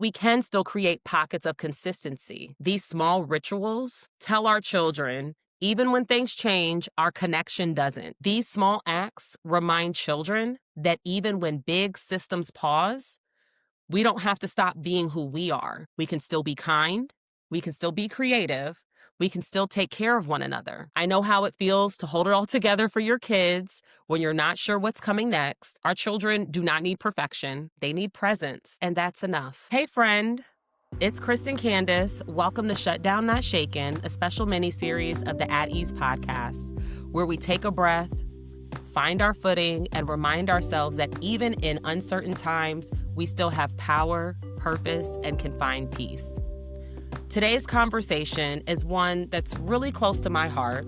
we can still create pockets of consistency. These small rituals tell our children, even when things change, our connection doesn't. These small acts remind children that even when big systems pause, we don't have to stop being who we are. We can still be kind. We can still be creative. We can still take care of one another. I know how it feels to hold it all together for your kids when you're not sure what's coming next. Our children do not need perfection. They need presence, and that's enough. Hey, friend. It's Cristin Candace. Welcome to Shutdown, Not Shaken, a special mini-series of the At Ease podcast, where we take a breath, find our footing, and remind ourselves that even in uncertain times, we still have power, purpose, and can find peace. Today's conversation is one that's really close to my heart.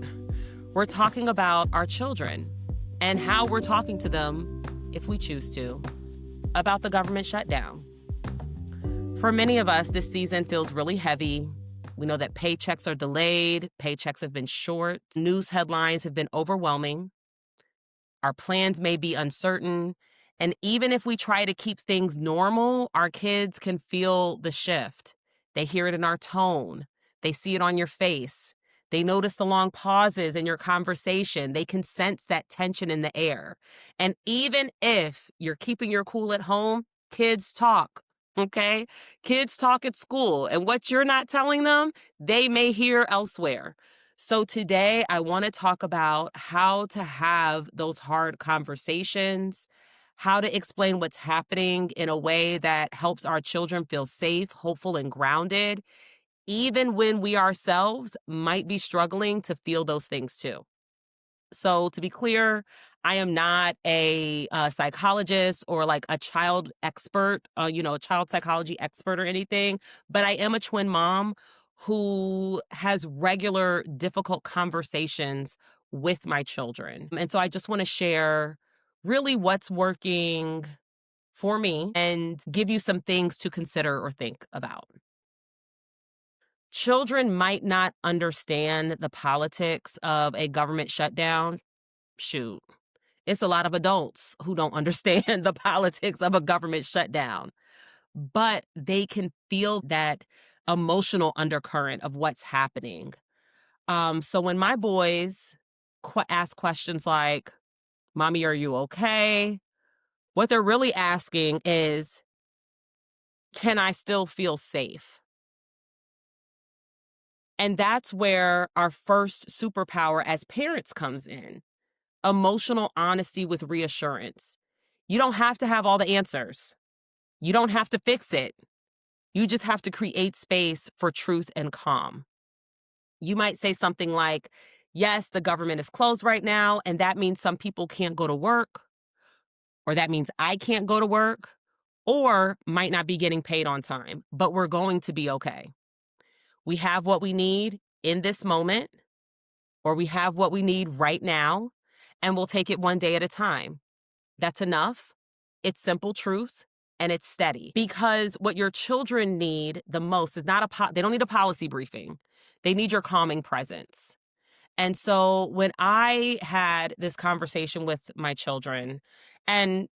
We're talking about our children and how we're talking to them, if we choose to, about the government shutdown. For many of us, this season feels really heavy. We know that paychecks are delayed, paychecks have been short, news headlines have been overwhelming. Our plans may be uncertain, and even if we try to keep things normal, our kids can feel the shift. They hear it in our tone. They see it on your face. They notice the long pauses in your conversation. They can sense that tension in the air. And even if you're keeping your cool at home, kids talk, okay? Kids talk at school, and what you're not telling them, they may hear elsewhere. So today, I want to talk about how to have those hard conversations, how to explain what's happening in a way that helps our children feel safe, hopeful, and grounded, even when we ourselves might be struggling to feel those things too. So to be clear, I am not a psychologist or like a child expert, a child psychology expert or anything, but I am a twin mom who has regular difficult conversations with my children. And so I just want to share really what's working for me and give you some things to consider or think about. Children might not understand the politics of a government shutdown. Shoot, it's a lot of adults who don't understand the politics of a government shutdown, but they can feel that emotional undercurrent of what's happening. So when my boys ask questions like, "Mommy, are you okay?" What they're really asking is, "Can I still feel safe?" And that's where our first superpower as parents comes in. Emotional honesty with reassurance. You don't have to have all the answers. You don't have to fix it. You just have to create space for truth and calm. You might say something like, "Yes, the government is closed right now, and that means some people can't go to work, or that means I can't go to work, or might not be getting paid on time, but we're going to be okay. We have what we need in this moment, or we have what we need right now, and we'll take it one day at a time. That's enough. It's simple truth, and it's steady." Because what your children need the most is not they don't need a policy briefing. They need your calming presence. And so when I had this conversation with my children, and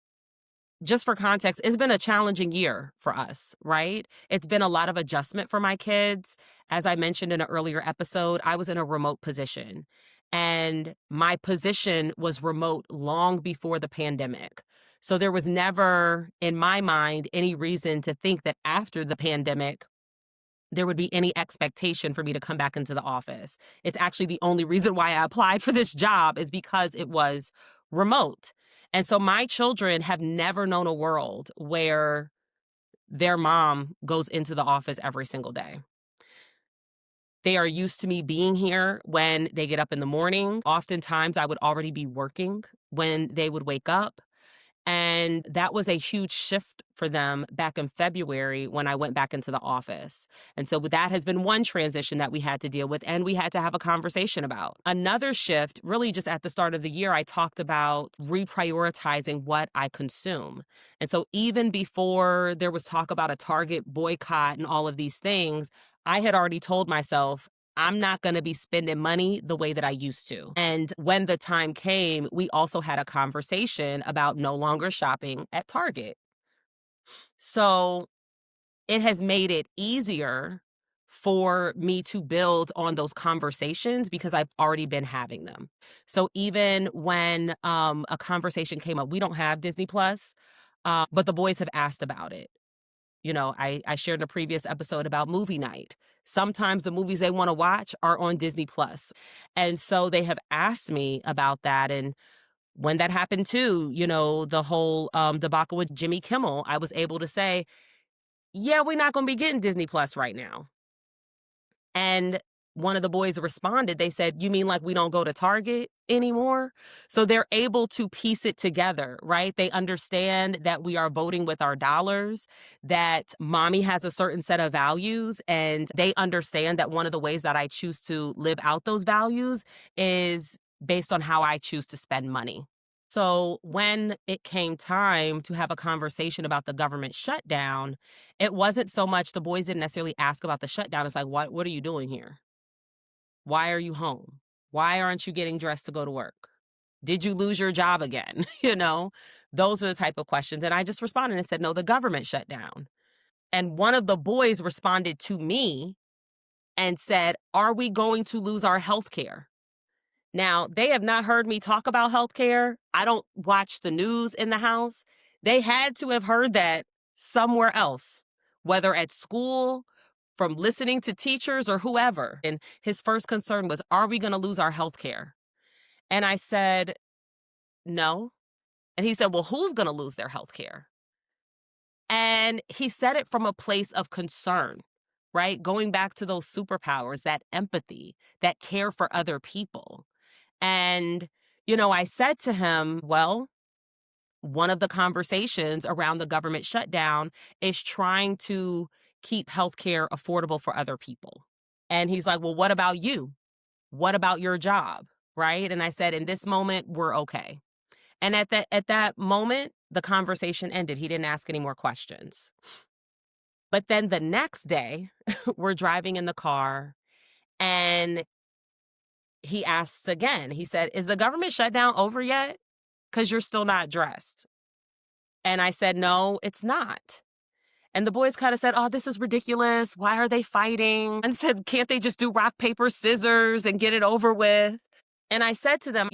just for context, it's been a challenging year for us, right? It's been a lot of adjustment for my kids. As I mentioned in an earlier episode, I was in a remote position, and my position was remote long before the pandemic. So there was never, in my mind, any reason to think that after the pandemic, there would be any expectation for me to come back into the office. It's actually the only reason why I applied for this job is because it was remote. And so my children have never known a world where their mom goes into the office every single day. They are used to me being here when they get up in the morning. Oftentimes, I would already be working when they would wake up. And that was a huge shift for them back in February when I went back into the office. And so that has been one transition that we had to deal with and we had to have a conversation about. Another shift, really just at the start of the year, I talked about reprioritizing what I consume. And so even before there was talk about a Target boycott and all of these things, I had already told myself, I'm not going to be spending money the way that I used to. And when the time came, we also had a conversation about no longer shopping at Target. So it has made it easier for me to build on those conversations because I've already been having them. So even when a conversation came up, we don't have Disney Plus, but the boys have asked about it. I shared in a previous episode about movie night. Sometimes the movies they want to watch are on Disney Plus. And so they have asked me about that. And when that happened too, the whole debacle with Jimmy Kimmel, I was able to say, yeah, we're not going to be getting Disney Plus right now. And one of the boys responded, they said, "You mean like we don't go to Target anymore?" So they're able to piece it together, right? They understand that we are voting with our dollars, that mommy has a certain set of values, and they understand that one of the ways that I choose to live out those values is based on how I choose to spend money. So when it came time to have a conversation about the government shutdown, it wasn't so much the boys didn't necessarily ask about the shutdown. It's like, what are you doing here? Why are you home? Why aren't you getting dressed to go to work? Did you lose your job again? Those are the type of questions. And I just responded and said, no, the government shut down. And one of the boys responded to me and said, are we going to lose our health care? Now, they have not heard me talk about healthcare. I don't watch the news in the house. They had to have heard that somewhere else, whether at school, from listening to teachers or whoever. And his first concern was, are we going to lose our healthcare? And I said, no. And he said, well, who's going to lose their healthcare? And he said it from a place of concern, right? Going back to those superpowers, that empathy, that care for other people. And, I said to him, well, one of the conversations around the government shutdown is trying to keep healthcare affordable for other people. And he's like, well, what about you? What about your job? Right. And I said, in this moment, we're okay. And at that moment, the conversation ended. He didn't ask any more questions. But then the next day, we're driving in the car and he asks again. He said, is the government shutdown over yet? Because you're still not dressed. And I said, no, it's not. And the boys kind of said, oh, this is ridiculous. Why are they fighting? And said, can't they just do rock, paper, scissors and get it over with? And I said to them,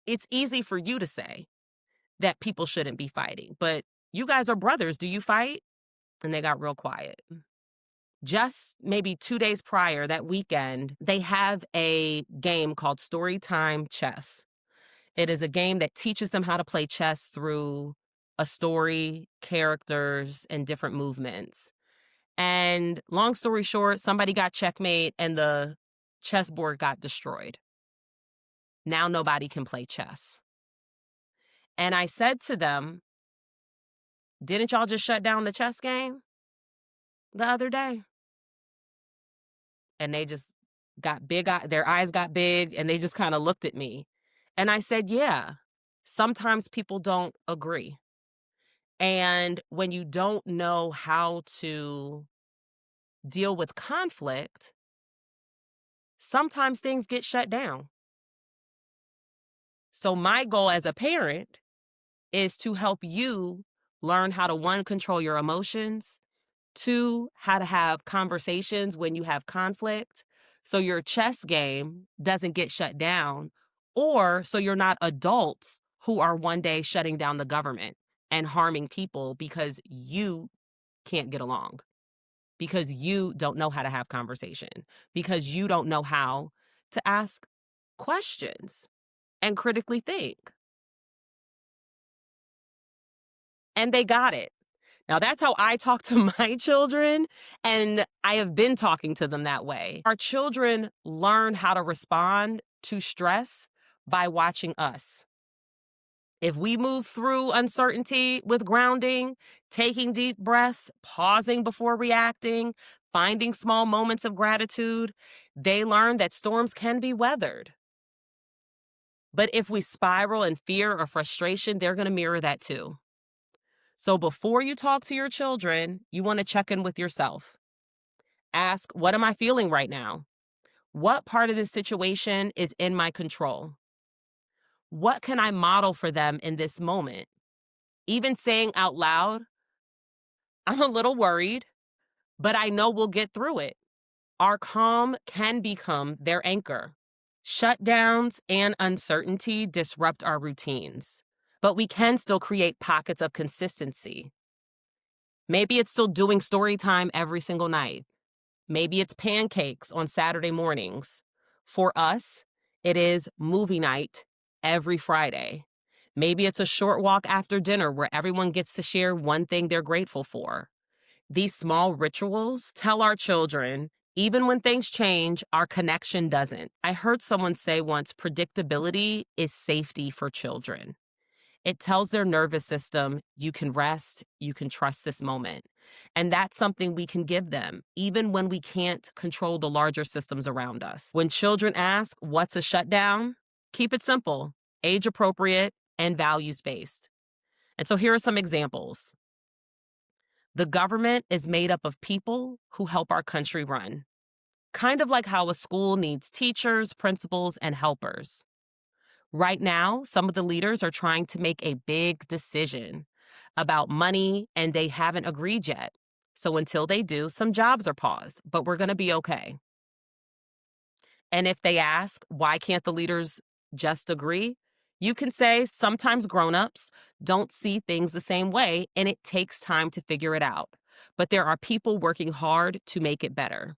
it's easy for you to say that people shouldn't be fighting, but you guys are brothers. Do you fight? And they got real quiet. Just maybe 2 days prior, that weekend, they have a game called Storytime Chess. It is a game that teaches them how to play chess through a story, characters, and different movements. And long story short, somebody got checkmate and the chessboard got destroyed. Now nobody can play chess. And I said to them, didn't y'all just shut down the chess game the other day? And they just got big, their eyes got big, and they just kind of looked at me. And I said, yeah, sometimes people don't agree. And when you don't know how to deal with conflict, sometimes things get shut down. So my goal as a parent is to help you learn how to, one, control your emotions, two, how to have conversations when you have conflict, so your chess game doesn't get shut down, or so you're not adults who are one day shutting down the government and harming people because you can't get along, because you don't know how to have conversation, because you don't know how to ask questions and critically think. And they got it. Now, that's how I talk to my children, and I have been talking to them that way. Our children learn how to respond to stress by watching us. If we move through uncertainty with grounding, taking deep breaths, pausing before reacting, finding small moments of gratitude, they learn that storms can be weathered. But if we spiral in fear or frustration, they're going to mirror that too. So before you talk to your children, you want to check in with yourself. Ask, what am I feeling right now? What part of this situation is in my control? What can I model for them in this moment? Even saying out loud, I'm a little worried, but I know we'll get through it. Our calm can become their anchor. Shutdowns and uncertainty disrupt our routines, but we can still create pockets of consistency. Maybe it's still doing story time every single night. Maybe it's pancakes on Saturday mornings. For us, it is movie night every Friday. Maybe it's a short walk after dinner where everyone gets to share one thing they're grateful for. These small rituals tell our children, even when things change, our connection doesn't. I heard someone say once, predictability is safety for children. It tells their nervous system, you can rest, you can trust this moment. And that's something we can give them, even when we can't control the larger systems around us. When children ask, what's a shutdown? Keep it simple, age appropriate, and values based. And so here are some examples. The government is made up of people who help our country run, kind of like how a school needs teachers, principals, and helpers. Right now, some of the leaders are trying to make a big decision about money, and they haven't agreed yet. So until they do, some jobs are paused, but we're going to be okay. And if they ask, why can't the leaders just agree? You can say sometimes grown-ups don't see things the same way, and it takes time to figure it out. But there are people working hard to make it better.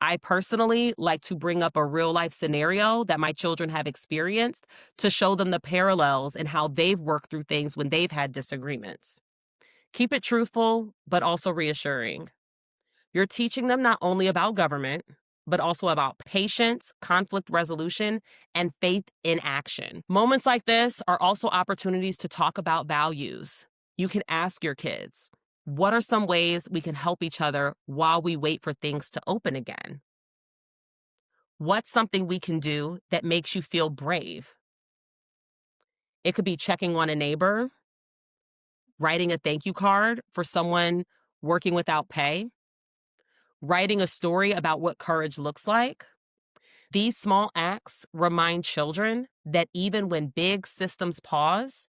I personally like to bring up a real-life scenario that my children have experienced to show them the parallels and how they've worked through things when they've had disagreements. Keep it truthful, but also reassuring. You're teaching them not only about government, but also about patience, conflict resolution, and faith in action. Moments like this are also opportunities to talk about values. You can ask your kids, what are some ways we can help each other while we wait for things to open again? What's something we can do that makes you feel brave? It could be checking on a neighbor, writing a thank you card for someone working without pay, writing a story about what courage looks like. These small acts remind children that even when big systems pause,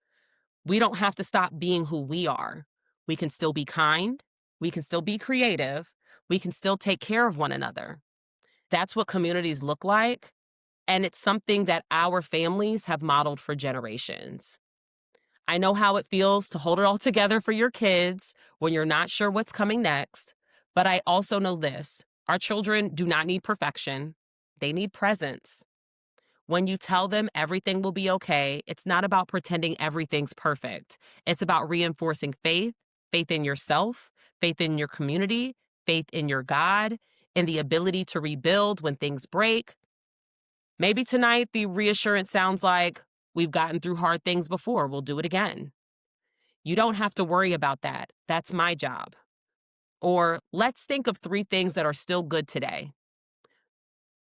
we don't have to stop being who we are. We can still be kind, we can still be creative, we can still take care of one another. That's what communities look like, and it's something that our families have modeled for generations. I know how it feels to hold it all together for your kids when you're not sure what's coming next, but I also know this. Our children do not need perfection. They need presence. When you tell them everything will be okay, it's not about pretending everything's perfect. It's about reinforcing faith, faith in yourself, faith in your community, faith in your God, and the ability to rebuild when things break. Maybe tonight the reassurance sounds like, we've gotten through hard things before, we'll do it again. You don't have to worry about that. That's my job. Or let's think of 3 things that are still good today.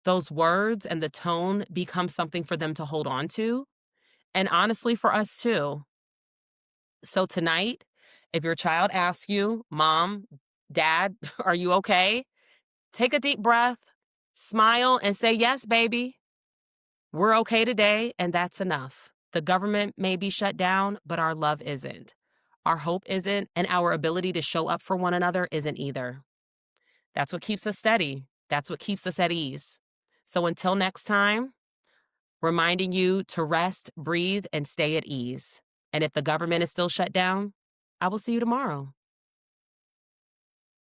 Those words and the tone become something for them to hold on to, and honestly for us too. So tonight, if your child asks you, Mom, Dad, are you okay? Take a deep breath, smile, and say, yes, baby. We're okay today, and that's enough. The government may be shut down, but our love isn't. Our hope isn't, and our ability to show up for one another isn't either. That's what keeps us steady. That's what keeps us at ease. So until next time, reminding you to rest, breathe, and stay at ease. And if the government is still shut down, I will see you tomorrow.